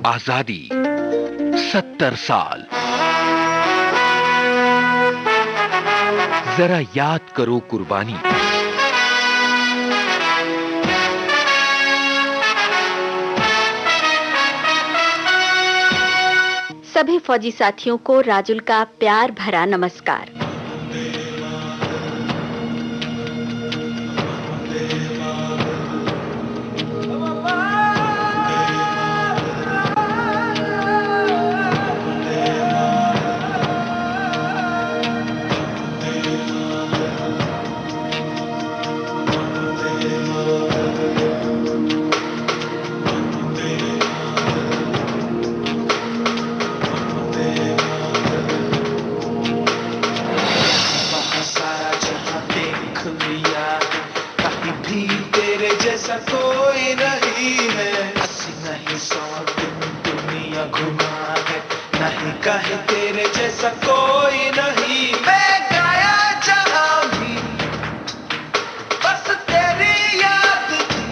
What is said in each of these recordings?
आजादी 70 साल। जरा याद करो कुर्बानी। सभी फौजी साथियों को राजुल का प्यार भरा नमस्कार। कोई नहीं है, 80 नहीं 100 दिन दुनिया घुमा है, नहीं कहे तेरे जैसा कोई नहीं। मैं गाया जहां भी बस तेरी याद थी,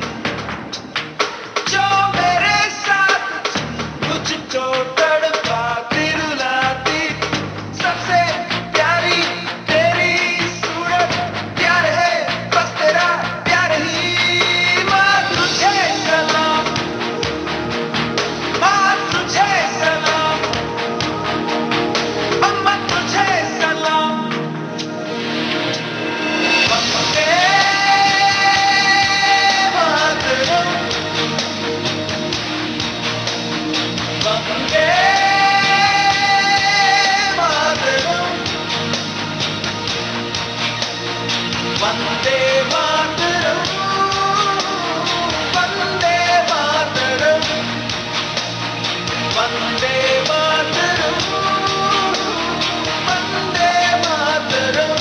जो मेरे साथ थी, मुझको तड़पाती रुलाती। सबसे प्यारी तेरी सूरत, प्यार है बस तेरा प्यार ही। वंदे मातरम, वंदे मातरम, वंदे मातरम, वंदे मातरम।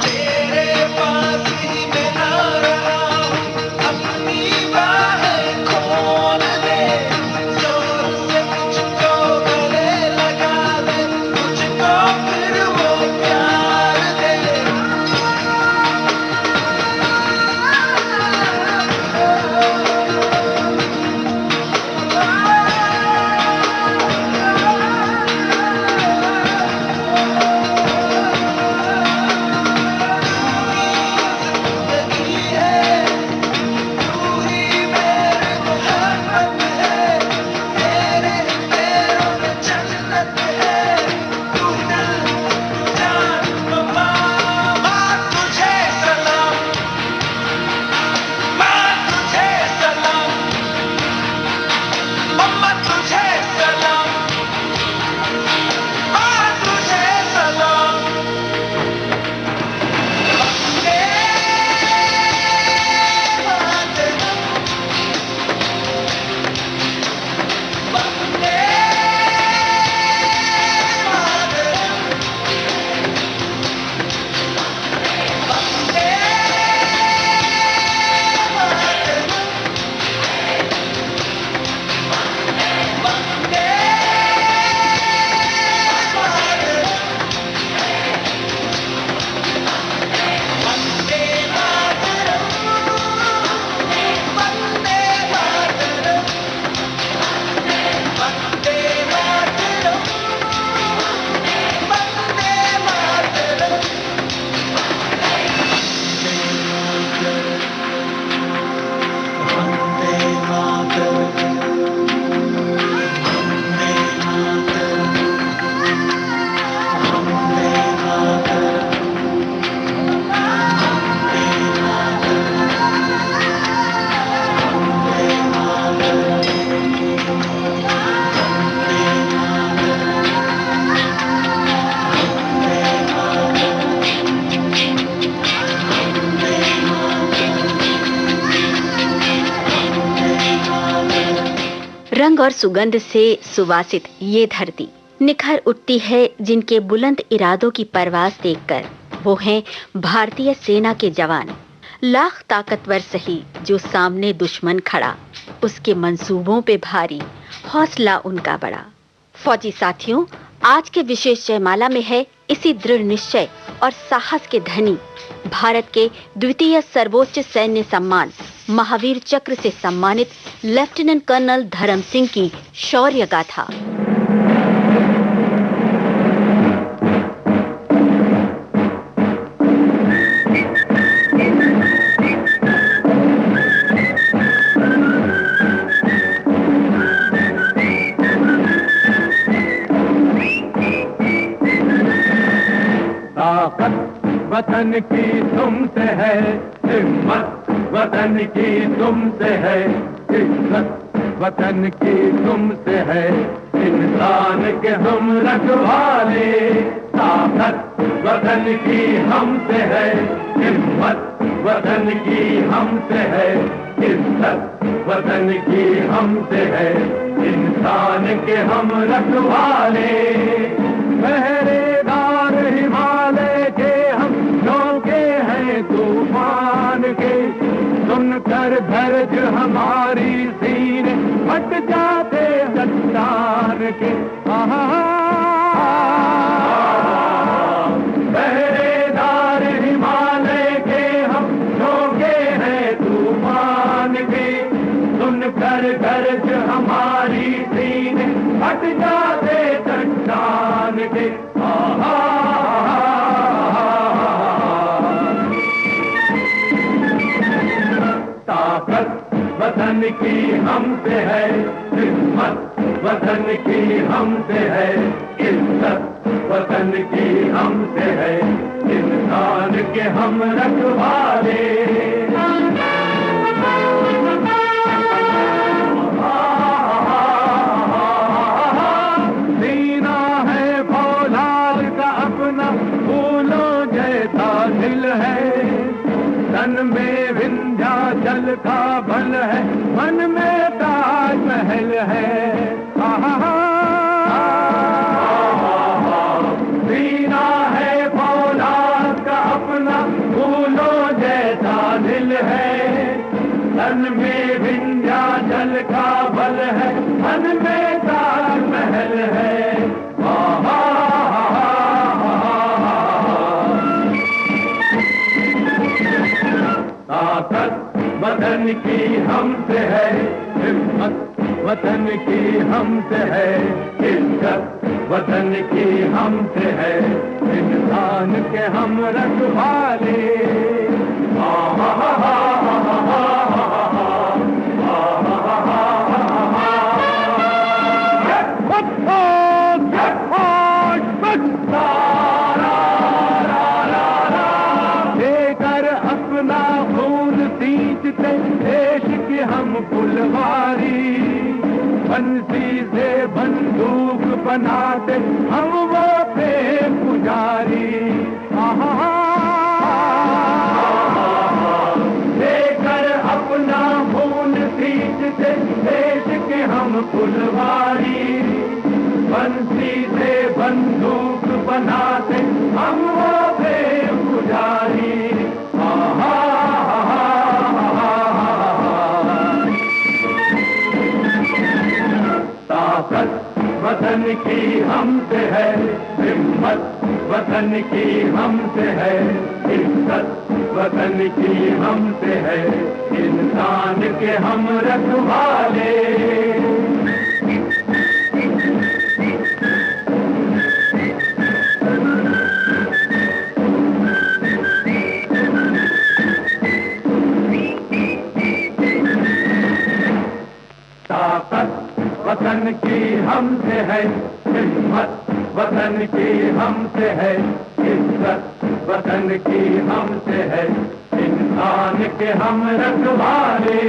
तेरे पास ही मैं आ रहा हूँ, अपनी बाहें खोल दे, जोर से मुझको गले लगा दे, मुझको फिर वो प्यार दे। जिंदगी है, तू ही मेरे मोहब्बत है, तेरे पैरों में जन्नत है, तू दिल जान माँ। माँ तुझे सलाम, माँ तुझे सलाम, मम्मा तुझे सलाम, माँ तुझे सलाम। वंदे मातरम, वंदे मातरम, वंदे मातरम, वंदे रंग और सुगंध से सुवासित ये धरती निखर उठती है जिनके बुलंद इरादों की परवाज़ देखकर। वो हैं भारतीय सेना के जवान, लाख ताकतवर सही जो सामने दुश्मन खड़ा, उसके मंसूबों पे भारी, हौसला उनका बड़ा। फौजी साथियों, आज के विशेष जयमाला में है इसी दृढ़ निश्चय और साहस के धनी भारत के द्वितीय सर्वोच्च सैन्य सम्मान महावीर चक्र से सम्मानित लेफ्टिनेंट कर्नल धर्म सिंह की शौर्य गाथा। वतन की तुमसे है, हिम्मत वतन की तुमसे है, इज्जत वतन की तुमसे है, इंसान के हम रखवाले। ताकत वतन की हमसे है, हिम्मत वतन की हमसे है, इज्जत वतन की हमसे है, इंसान के हम रखवाले। पहरेदार हिमालय के हम झोंके हैं तूफान के, सुनकर धर्ज हमारी सीने फट जाते चट्टान के। पहरेदार हिमालय के हम झोंके हैं तूफान के, सुनकर धर्ज हमारी सीने फट जाते चट्टान के। ताकत वतन की हमसे है, हिम्मत वतन की हमसे है, इज्जत वतन की हमसे है, इंसान के हम रखवाले। सीना है फौलाद का अपना, फूलों जैसा दिल है, तन में विंध्याचल का बल है, मन में ताजमहल है। सीना है फौलाद का अपना, फूलों जैसा दिल है, तन में विंध्याचल का बल है, मन में ताजमहल है। ताकत वतन की हमसे है, हिम्मत वतन की हमसे है, इज्जत वतन की हमसे है, इंसान के हम रखवाले। देश की हम फुलवारी, बंसी से बंदूक बनाते हम वो थे पुजारी। देकर अपना खून सींचते देश के हम फुलवारी, बंसी से बंदूक बनाते हम वो थे पुजारी। ताकत वतन की हमसे है, हिम्मत वतन की हमसे है, इज्जत वतन की हमसे है, इंसान के हम रखवाले। ताकत वतन की हमसे है, हिम्मत वतन की हमसे है, इज्जत वतन की हमसे है, इंसान के हम रखवाले।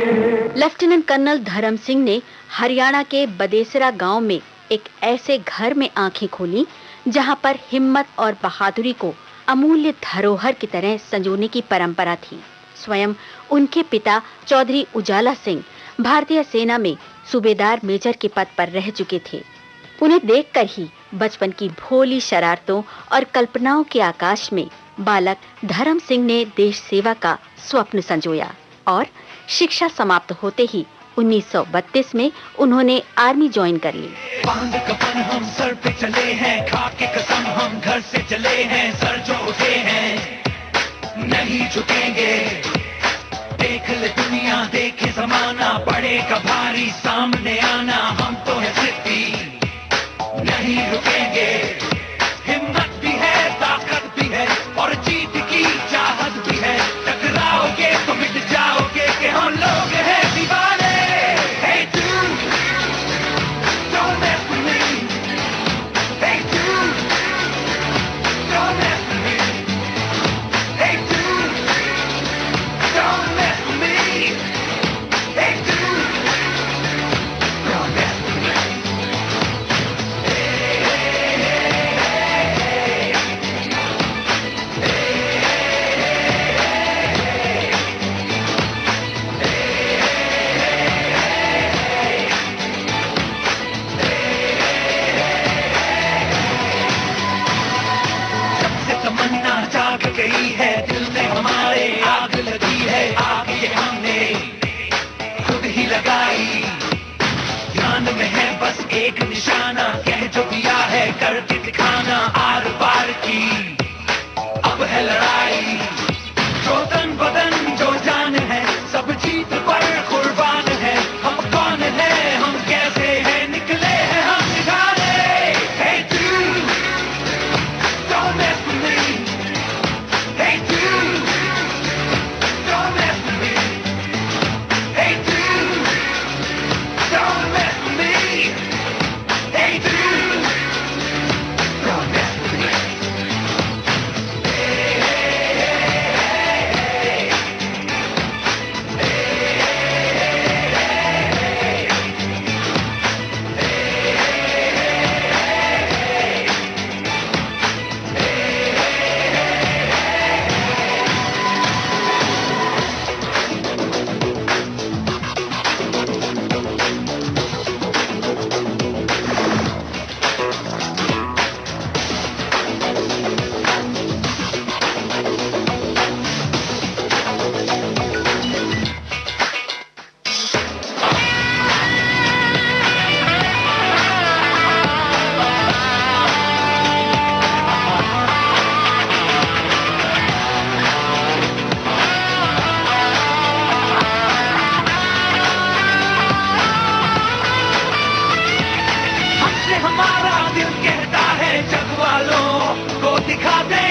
लेफ्टिनेंट कर्नल धर्म सिंह ने हरियाणा के बदेसरा गांव में एक ऐसे घर में आंखें खोली जहां पर हिम्मत और बहादुरी को अमूल्य धरोहर की तरह संजोने की परंपरा थी। स्वयं उनके पिता चौधरी उजाला सिंह भारतीय सेना में सूबेदार मेजर के पद पर रह चुके थे। उन्हें देखकर ही बचपन की भोली शरारतों और कल्पनाओं के आकाश में बालक धर्म सिंह ने देश सेवा का स्वप्न संजोया और शिक्षा समाप्त होते ही 1932 में उन्होंने आर्मी ज्वाइन कर ली। बांध कफन हम सर पे चले हैं, खा के कसम हम घर से चले हैं, सर जो उठे हैं नहीं झुकेंगे। देख ले दुनिया देखे जमाना, पड़ेगा भारी सामने आना, हम तो है सिद्धि नहीं रुकेंगे। हिम्मत भी है ताकत भी है और जीत की चाहत भी है, टकराओगे तो मिट जाओगे कि हम लोग हैं दीवाने। Hey dude, don't mess with me. Hey dude, don't mess with me. Hey dude, don't mess with me. Hey dude, don't mess with me. सबसे तमन्ना जाग गई है, दिल में हमारे आग लगी है, आग ये हमने खुद ही लगाई। ध्यान में है बस एक निशाना, कह जो दिया है करके दिखाना, आर पार की अब है लड़ाई। जो तन बदन जो जान है, सब जीत पर कुर्बान है। हम कौन है, हम कैसे हैं, निकले हैं हम निकाले। Hey dude, don't mess with me. Hey dude, don't mess with me. Hey dude, don't mess with me. Hey dude, don't mess with me. हमसे हमारा दिल कहता है जग वालों को दिखा दे।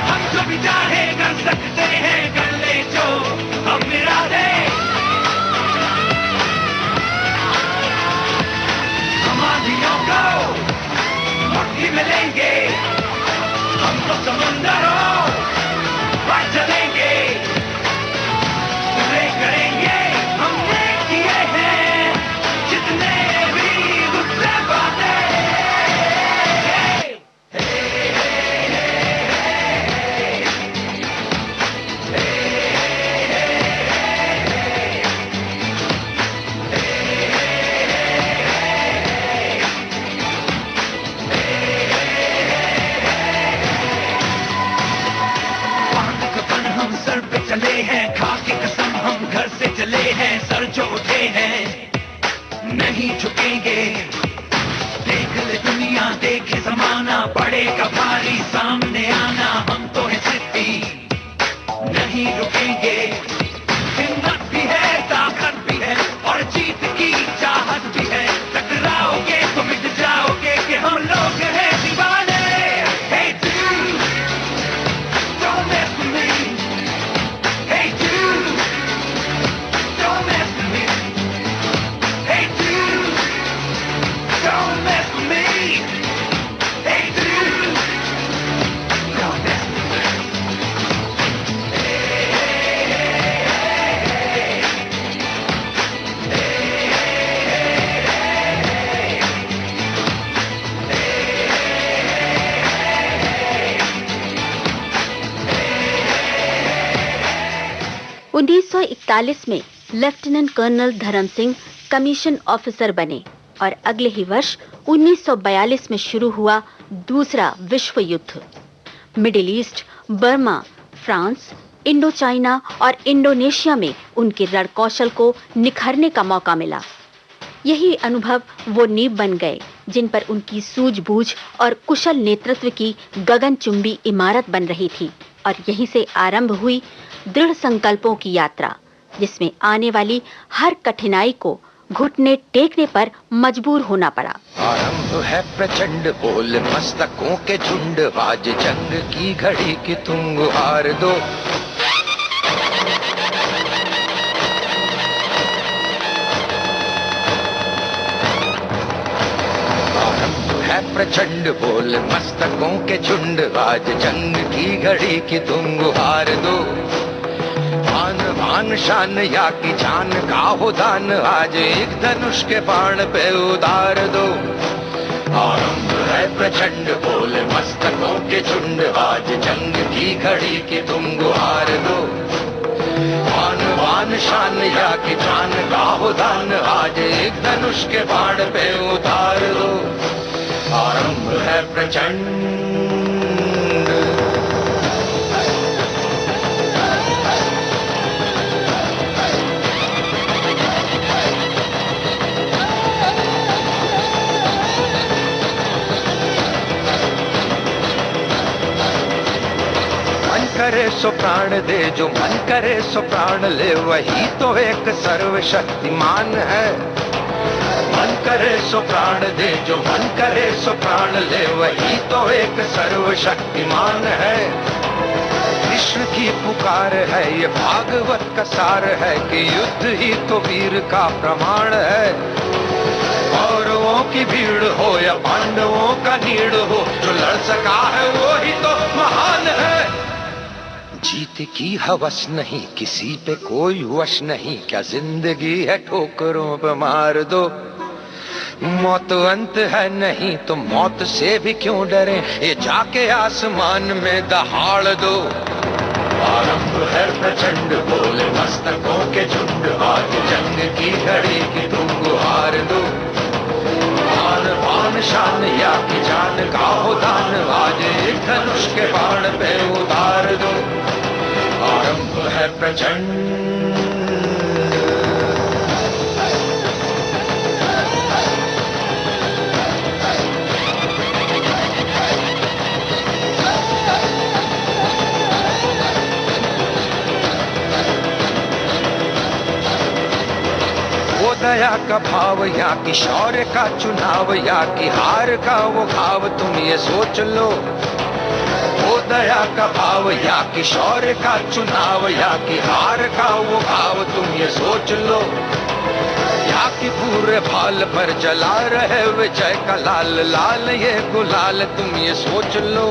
हम जो भी चाहे कर सकते हैं, कर ले जो हम मिला दे। हम आंधियों को मुट्ठी में लेंगे, हम तो समुंदरों पर चलेंगे, पूरे करेंगे हमने किए हैं जितने भी गुस्से बातें। बांध कफन हम सर पे चले हैं, खा के कसम हम घर से चले हैं, सर जो उठे हैं नहीं झुकेंगे। देख ले दुनिया देखे जमाना, पड़ेगा भारी सामने आना, हम तो है सिद्धि नहीं रुकेंगे। हिम्मत भी है ताकत भी है और जीत की चाहत भी है, टकराओगे तो मिट जाओगे कि हम लोग हैं दीवाने। Hey dude, don't mess with me. Hey dude, don't mess with me. Hey dude, don't mess with me. Hey dude, don't mess with me. उन्नीस 1941 में लेफ्टिनेंट कर्नल धर्म सिंह कमीशन ऑफिसर बने और अगले ही वर्ष 1942 में शुरू हुआ दूसरा विश्व युद्ध। Middle east, Burma, France, Indo China और इंडोनेशिया में उनके रण कौशल को निखरने का मौका मिला। यही अनुभव वो नींव बन गए जिन पर उनकी सूझबूझ और कुशल नेतृत्व की गगनचुंबी इमारत बन रही थी। और यहीं से आरंभ हुई दृढ़ संकल्पों की यात्रा, जिसमें आने वाली हर कठिनाई को घुटने टेकने पर मजबूर होना पड़ा। आरंभ है प्रचंड बोल मस्तकों के झुंड, आज जंग की घड़ी की तुम गुहार दो। आरंभ है प्रचंड बोल मस्तकों के झुंड, आज जंग की घड़ी की तुम गुहार दो। आन बान शान या की जान का हो दान, आज एक धनुष के बाण पे उतार दो। आरंभ है प्रचंड बोल मस्तकों के झुंड, आज जंग की घड़ी की तुम गुहार दो। आन बान शान या की जान का हो दान, आज एक धनुष के बाण पे उतार दो। आरंभ है प्रचंड। करे सो प्राण दे, जो मन करे सो प्राण ले, वही तो एक सर्वशक्तिमान है। मन करे सो प्राण दे, जो मन करे सो प्राण ले, वही तो एक सर्वशक्तिमान है। कृष्ण की पुकार है, ये भागवत का सार है कि युद्ध ही तो वीर का प्रमाण है। कौरवों की भीड़ हो या पांडवों का नीड़ हो, जो लड़ सका है वो ही तो महान है। जीत की हवस नहीं, किसी पे कोई वश नहीं, क्या जिंदगी है ठोकरों पे मार दो। मौत अंत है नहीं तो मौत से भी क्यों डरे, ये जाके आसमान में दहाड़ दो। आरंभ है प्रचंड बोले मस्तकों के झुंड, आज जंग की घड़ी की तुम गुहार दो। आन बान शान या की जान का हो दान, आज एक धनुष के बाण पे उतार दो। आरंभ है प्रचंड। वो दया का भाव या कि शौर्य का चुनाव, या कि हार का वो भाव, तुम ये सोच लो। वो दया का भाव या कि शौर्य का चुनाव, या कि हार का वो भाव, तुम ये सोच लो। या कि पूरे भाल पर जला रहे विजय का लाल लाल ये गुलाल, तुम ये सोच लो।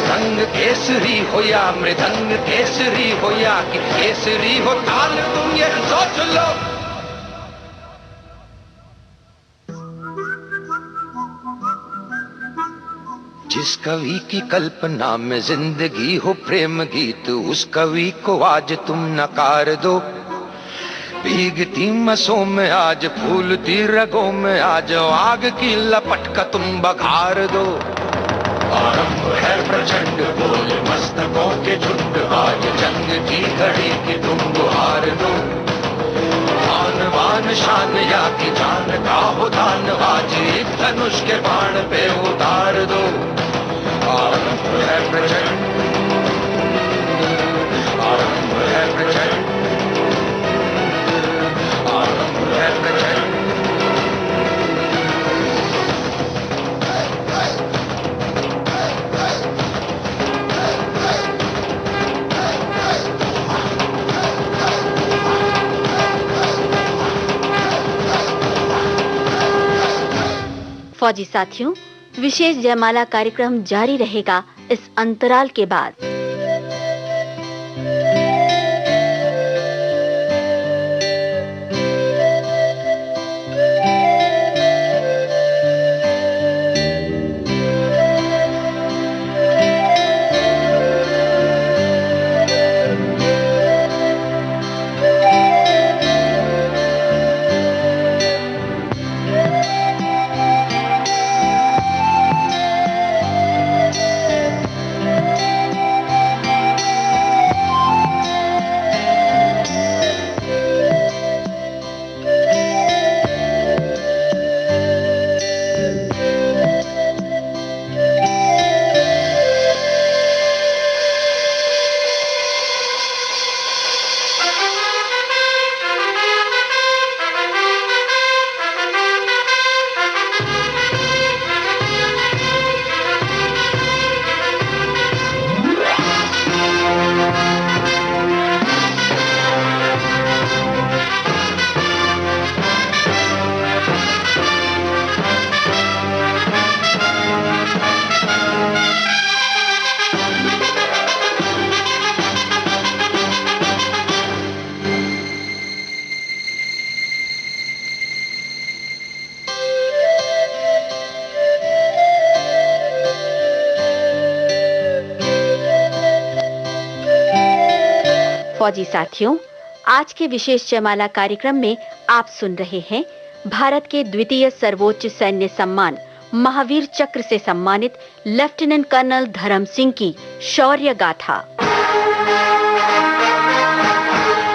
रंग केसरी हो या मृदंग केसरी हो, या कि केसरी हो ताल, तुम ये सोच लो। जिस कवि की कल्पना में जिंदगी हो प्रेम गीत, उस कवि को आज तुम नकार दो। भीगती मसों में आज फूलती रगों में आज, आग की लपट का तुम बघार दो। आरंभ है प्रचंड बोले मस्तकों के झुंड, आज जंग की घड़ी की तुम गुहार दो। आन बान शान या की जान का हो दान, आज एक धनुष के बाण पे उतार दो। आरंभ है प्रचंड, आरंभ है प्रचंड, आरंभ है प्रचंड। फौजी साथियों, विशेष जयमाला कार्यक्रम जारी रहेगा इस अंतराल के बाद। फौजी साथियों, आज के विशेष जयमाला कार्यक्रम में आप सुन रहे हैं भारत के द्वितीय सर्वोच्च सैन्य सम्मान महावीर चक्र से सम्मानित लेफ्टिनेंट कर्नल धर्म सिंह की शौर्य गाथा।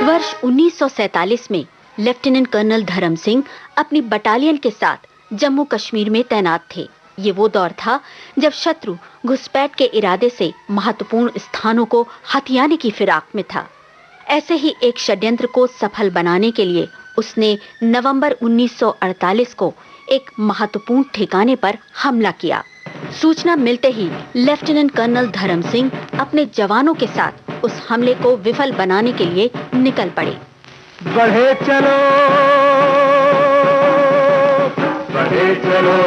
वर्ष 1947 में लेफ्टिनेंट कर्नल धर्म सिंह अपनी बटालियन के साथ जम्मू कश्मीर में तैनात थे। ये वो दौर था जब शत्रु घुसपैठ के इरादे से महत्वपूर्ण स्थानों को हथियाने की फिराक में था। ऐसे ही एक षड्यंत्र को सफल बनाने के लिए उसने नवंबर 1948 को एक महत्वपूर्ण ठिकाने पर हमला किया। सूचना मिलते ही लेफ्टिनेंट कर्नल धर्म सिंह अपने जवानों के साथ उस हमले को विफल बनाने के लिए निकल पड़े। बढ़े चलो, बढ़े चलो,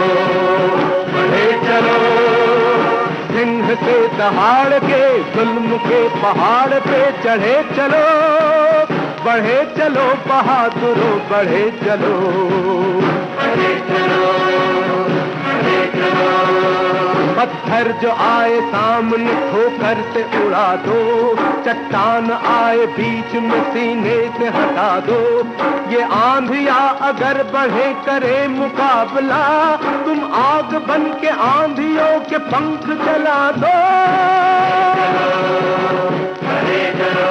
बढ़े चलो, सिंह के दहाड़ के जुल्म के पहाड़ पे चढ़े चलो, बढ़े चलो बहादुरों, बढ़े चलो, बढ़े चलो, बढ़े चलो। पत्थर जो आए सामने ठोकर से उड़ा दो, चट्टान आए बीच में सीने से हटा दो। ये आंधिया अगर बढ़े करे मुकाबला, तुम आग बन के आंधियों के पंख जला दो। बढ़े चलो,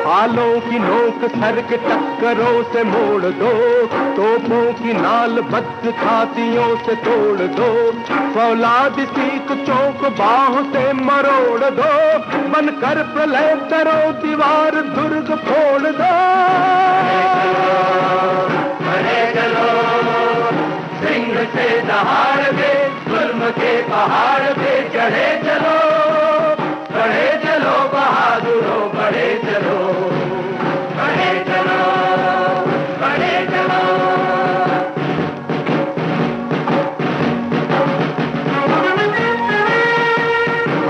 भालों की नोक सर के टक्करों से मोड़ दो, तोपों की नाल बद्ध छातियों से तोड़ दो, फौलाद सीख चौक बाहों से मरोड़ दो, बनकर प्रलय करो दीवार दुर्ग फोड़ दो। बढ़े चलो, सिंह से दहाड़ पे जुल्म के पहाड़ पे चढ़े चलो, बढ़े चलो बहादुरों, बढ़े चलो, बढ़े चलो, बढ़े चलो।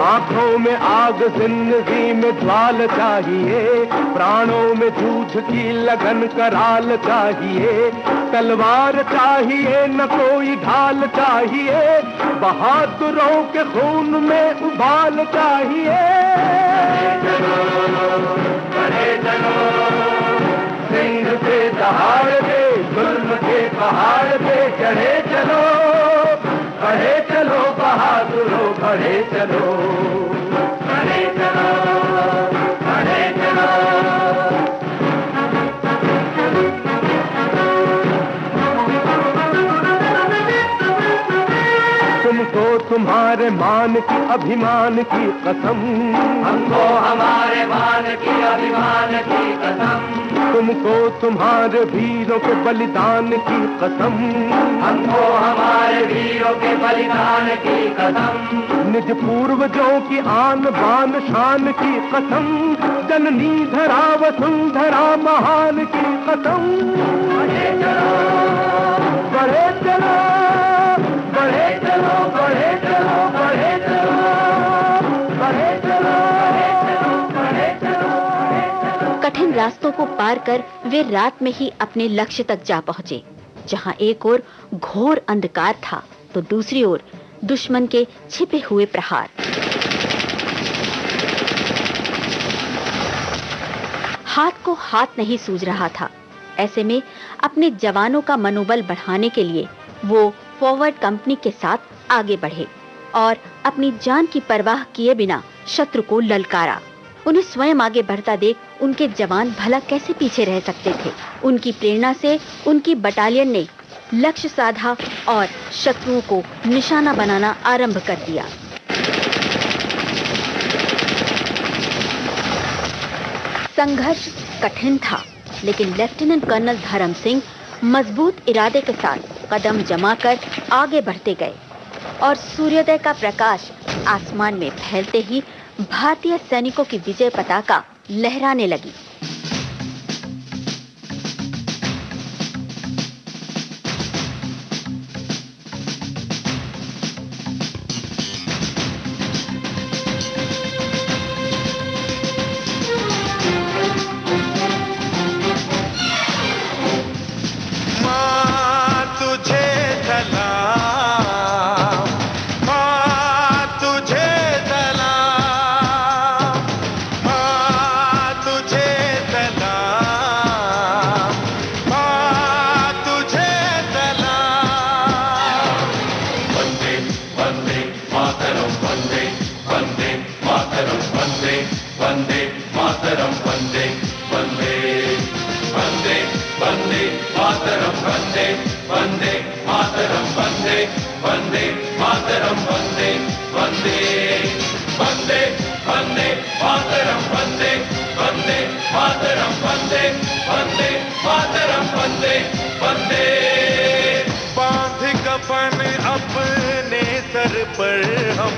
आंखों में आग, जिंदगी में ज्वाल चाहिए, प्राणों में जूझ की लगन कराल चाहिए, तलवार चाहिए न कोई ढाल चाहिए, बहादुरों के खून में उबाल चाहिए। बढ़े चलो, सिंह से दहाड़ पे जुल्म के पहाड़ पे चढ़े चलो, बढ़े चलो बहादुरों, बढ़े चलो, बढ़े चलो, बढ़े चलो। तुमको तुम्हारे मान की अभिमान की कसम, हमको हमारे मान की अभिमान की कसम, तुमको तुम्हारे वीरों के बलिदान की कसम, हमको हमारे वीरों के बलिदान की कसम, निज पूर्वजों की आन बान शान की कसम, जननी धरा वसुंधरा महान की कसम। बढ़े चलो, बढ़े चलो, बढ़े चलो, बढ़े चलो, बढ़े चलो, बढ़े चलो, बढ़े चलो। कठिन रास्तों को पार कर वे रात में ही अपने लक्ष्य तक जा पहुंचे, जहां एक ओर घोर अंधकार था तो दूसरी ओर दुश्मन के छिपे हुए प्रहार। हाथ को हाथ नहीं सूझ रहा था। ऐसे में अपने जवानों का मनोबल बढ़ाने के लिए वो फॉरवर्ड कंपनी के साथ आगे बढ़े और अपनी जान की परवाह किए बिना शत्रु को ललकारा। उन्हें स्वयं आगे बढ़ता देख उनके जवान भला कैसे पीछे रह सकते थे। उनकी प्रेरणा से उनकी बटालियन ने लक्ष्य साधा और शत्रुओं को निशाना बनाना आरंभ कर दिया। संघर्ष कठिन था, लेकिन लेफ्टिनेंट कर्नल धर्म सिंह मजबूत इरादे के साथ कदम जमाकर आगे बढ़ते गए और सूर्योदय का प्रकाश आसमान में फैलते ही भारतीय सैनिकों की विजय पताका लहराने लगी। मातरम वंदे वंदे वंदे वंदे मातरम वंदे वंदे मातरम वंदे वंदे मातरम वंदे वंदे वंदे वंदे मातरम वंदे वंदे मातरम वंदे वंदे मातरम वंदे वंदे। बांध कफन अपने सर पर हम,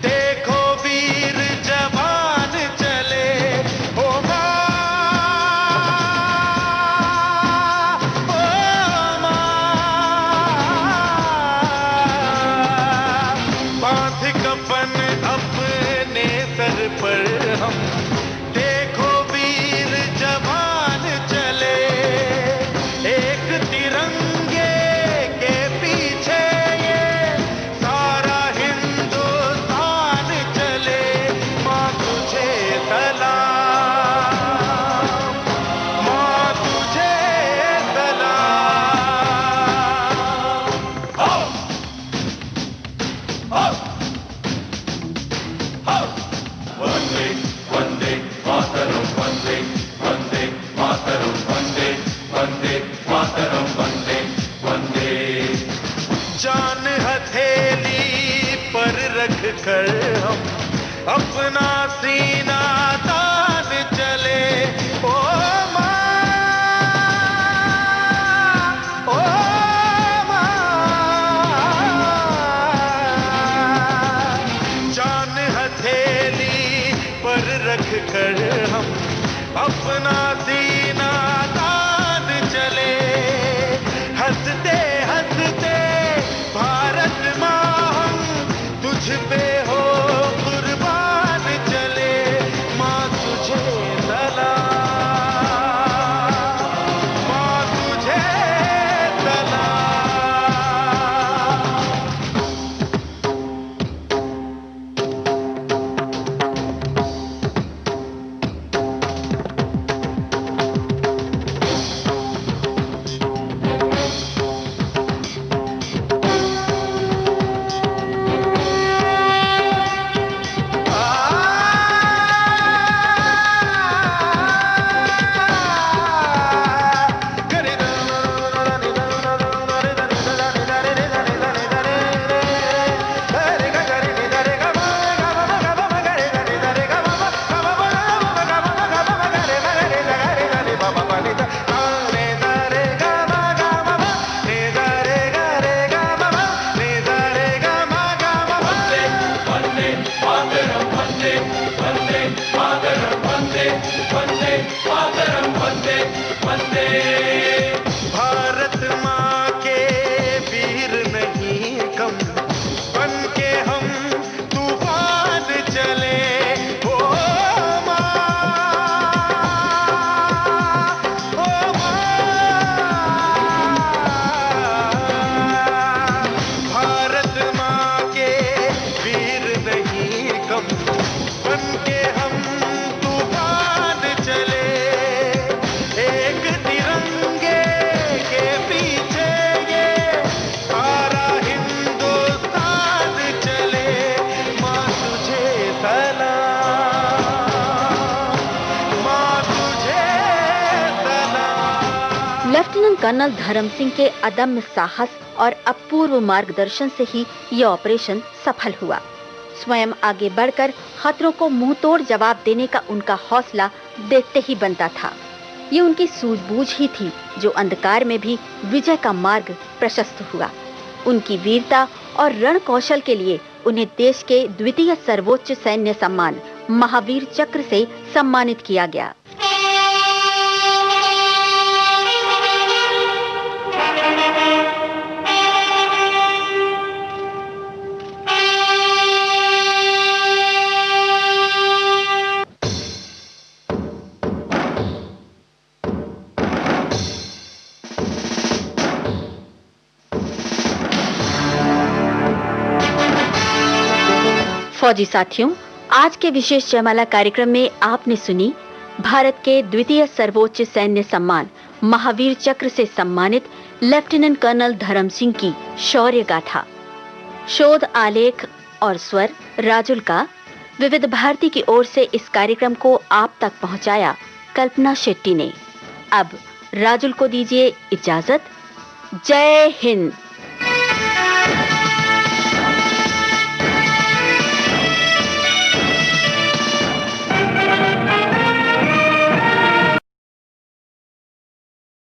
देखो वीर जवान चले, ओ माँ, ओ माँ। बांध कफन अपने सर पर हम, देखो वीर जवान चले, एक तिरंगे के पीछे ये सारा हिंदुस्तान चले। माँ तुझे सलाम, माँ तुझे सलाम। हो हो हो। वंदे वंदे मातरम वंदे वंदे मातरम वंदे वंदे मातरम वंदे वंदे। जान हथेली पर रख कर हम अपना सीना तान चले, ओ माँ, ओ माँ। जान हथेली पर रख कर हम अपना सीना तान चले, हंसते हंसते भारत माँ हम तुझ पे हो कुर्बान चले। माँ तुझे सलाम, माँ तुझे सलाम। भारत माँ के वीर नहीं कम, बन के हम तूफान चले, ओ माँ, ओ माँ। भारत माँ के वीर नहीं कम, बन के हम तूफान चले, एक तिरंगे के पीछे ये सारा हिंदुस्तान चले। माँ तुझे सलाम, माँ तुझे सलाम। लेफ्टिनेंट कर्नल धर्म सिंह के अदम्य साहस और अपूर्व मार्गदर्शन से ही ये ऑपरेशन सफल हुआ। स्वयं आगे बढ़कर खतरों को मुंहतोड़ जवाब देने का उनका हौसला देखते ही बनता था। ये उनकी सूझबूझ ही थी जो अंधकार में भी विजय का मार्ग प्रशस्त हुआ। उनकी वीरता और रण कौशल के लिए उन्हें देश के द्वितीय सर्वोच्च सैन्य सम्मान महावीर चक्र से सम्मानित किया गया। फौजी साथियों, आज के विशेष जयमाला कार्यक्रम में आपने सुनी भारत के द्वितीय सर्वोच्च सैन्य सम्मान महावीर चक्र से सम्मानित लेफ्टिनेंट कर्नल धर्म सिंह की शौर्य गाथा। शोध आलेख और स्वर राजुल का, विविध भारती की ओर से इस कार्यक्रम को आप तक पहुंचाया कल्पना शेट्टी ने। अब राजुल को दीजिए इजाजत। जय हिंद।